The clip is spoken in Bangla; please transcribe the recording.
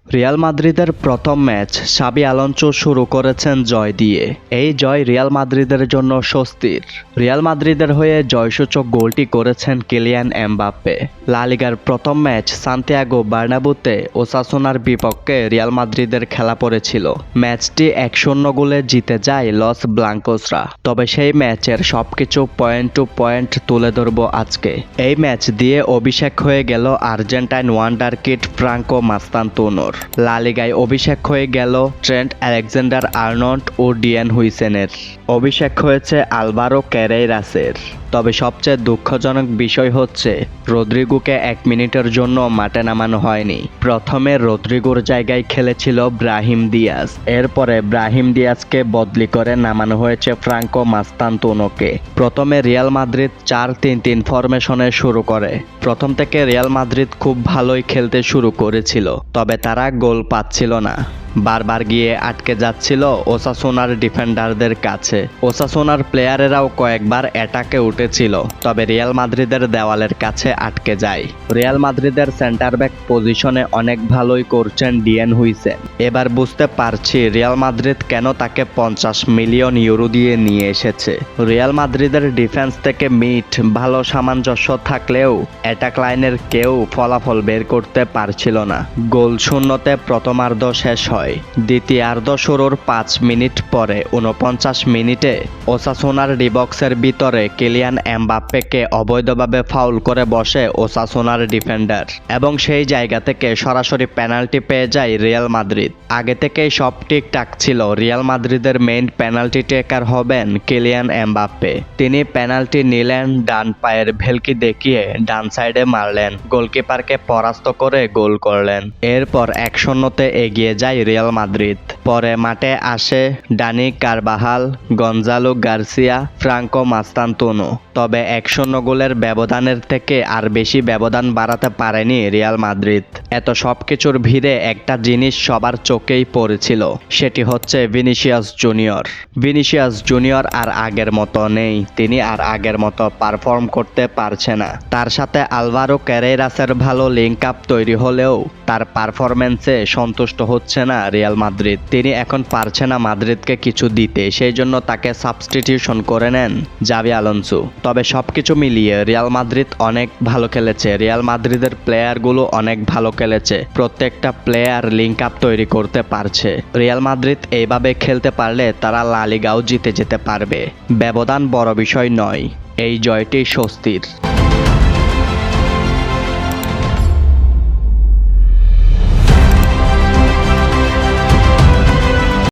রিয়াল মাদ্রিদের প্রথম ম্যাচ সাবি আলোনসো শুরু করেছেন জয় দিয়ে। এই জয় রিয়াল মাদ্রিদের জন্য স্বস্তির। রিয়াল মাদ্রিদের হয়ে জয়সূচক গোলটি করেছেন কিলিয়ান এমবাপ্পে। লা লিগার প্রথম ম্যাচ সান্তিয়াগো বার্নাব্যুতে ওসাসুনার বিপক্ষে রিয়াল মাদ্রিদের খেলা পড়েছিল। ম্যাচটি 1-0 গোলে জিতে যায় লস ব্লাঙ্কোসরা। তবে সেই ম্যাচের সবকিছু পয়েন্ট টু পয়েন্ট তুলে ধরব আজকে। এই ম্যাচ দিয়ে অভিষেক হয়ে গেল আর্জেন্টাইন ওয়ান্ডারকিড ফ্রাঙ্কো মাস্তান্তুনোর। লা লিগায় অভিষেক হয়ে গেল ট্রেন্ট আলেকজান্ডার-আর্নল্ড ও ডিয়ান হুইসেনের। অভিষেক হয়েছে আলভারো ক্যারেইরাসের। তবে সবচেয়ে দুঃখজনক বিষয় হচ্ছে রদ্রিগোকে 1 মিনিটের জন্য মাঠে নামানো হয়নি। প্রথমে রদ্রিগোর জায়গায় খেলেছিল ব্রাহিম দিয়াজ। এরপরে ব্রাহিম দিয়াজকে বদলি করে নামানো হয়েছে ফ্রাঙ্কো মাস্তান্তুনোকে। প্রথমে রিয়াল মাদ্রিদ 4-3-3 ফরমেশনে শুরু করে। প্রথম থেকে রিয়াল মাদ্রিদ খুব ভালোই খেলতে শুরু করেছিল, তবে তারা গোল পাচ্ছিল না। বারবার গিয়ে আটকে যাচ্ছিল ওসাসুনার ডিফেন্ডারদের কাছে। ওসাসুনার প্লেয়ারেরাও কয়েকবার অ্যাটাকে উঠেছিল, তবে রিয়াল মাদ্রিদের দেওয়ালের কাছে আটকে যায়। রিয়াল মাদ্রিদের সেন্টার ব্যাক পজিশনে অনেক ভালোই করছেন ডিয়ান হুইসেন। এবার বুঝতে পারছি রিয়াল মাদ্রিদ কেন তাকে 50 মিলিয়ন ইউরো দিয়ে নিয়ে এসেছে। রিয়াল মাদ্রিদের ডিফেন্স থেকে মিড ভালো সামঞ্জস্য থাকলেও অ্যাটাক লাইনের কেউ ফলাফল বের করতে পারছিল না। গোল শূন্যতে প্রথমার্ধ শেষ হয়। দ্বিতীয়ার্ধ শুরুর 5 মিনিট পরে 49 মিনিটে ওসাসুনার ডিবক্সের ভিতরে কিলিয়ান এমবাপ্পেকে অবৈধভাবে ফাউল করে বসে ওসাসুনার ডিফেন্ডার, এবং সেই জায়গা থেকে সরাসরি পেনাল্টি পেয়ে যায় রিয়াল মাদ্রিদ। আগে থেকেই সব ঠিকঠাক ছিল। রিয়াল মাদ্রিদের মেইন পেনাল্টি টেকার হবেন কিলিয়ান এমবাপ্পে। তিনি পেনাল্টি নিলেন, ডান পায়ের ভেলকি দেখিয়ে ডান সাইডে মারলেন, গোলকিপারকে পরাস্ত করে গোল করলেন। এরপর 1-0-তে এগিয়ে যায় রিয়াল মাদ্রিদ। পরে মাঠে আসে Dani Carvajal, Gonzalo Garcia, Franco Mastantuono. তবে 1-0 গোলের ব্যবধানের থেকে আর বেশি ব্যবধান বাড়াতে পারেনি রিয়াল মাদ্রিদ। এত সবকিছুর ভিড়ে একটা জিনিস সবার চোখেই পড়েছিল, সেটি হচ্ছে ভিনিসিয়াস জুনিয়র। ভিনিসিয়াস জুনিয়র আর আগের মতো নেই। তিনি আর আগের মতো পারফর্ম করতে পারছে না। তার সাথে আলভারো ক্যারেইরাসের ভালো লিঙ্ক আপ তৈরি হলেও তার পারফরম্যান্সে সন্তুষ্ট হচ্ছে না রিয়াল মাদ্রিদ। তিনি এখন পারছে না মাদ্রিদকে কিছু দিতে, সেই জন্য তাকে সাবস্টিটিউশন করে নেন জাভি আলোনসো। তবে সবকিছু মিলিয়ে রিয়াল মাদ্রিদ অনেক ভালো খেলেছে। রিয়াল মাদ্রিদের প্লেয়ারগুলো অনেক ভালো খেলেছে। প্রত্যেকটা প্লেয়ার লিঙ্ক আপ তৈরি করতে পারছে। রিয়াল মাদ্রিদ এইভাবে খেলতে পারলে তারা লা লিগাও জিতে যেতে পারবে। ব্যবধান বড় বিষয় নয়, এই জয়টি স্বস্তির।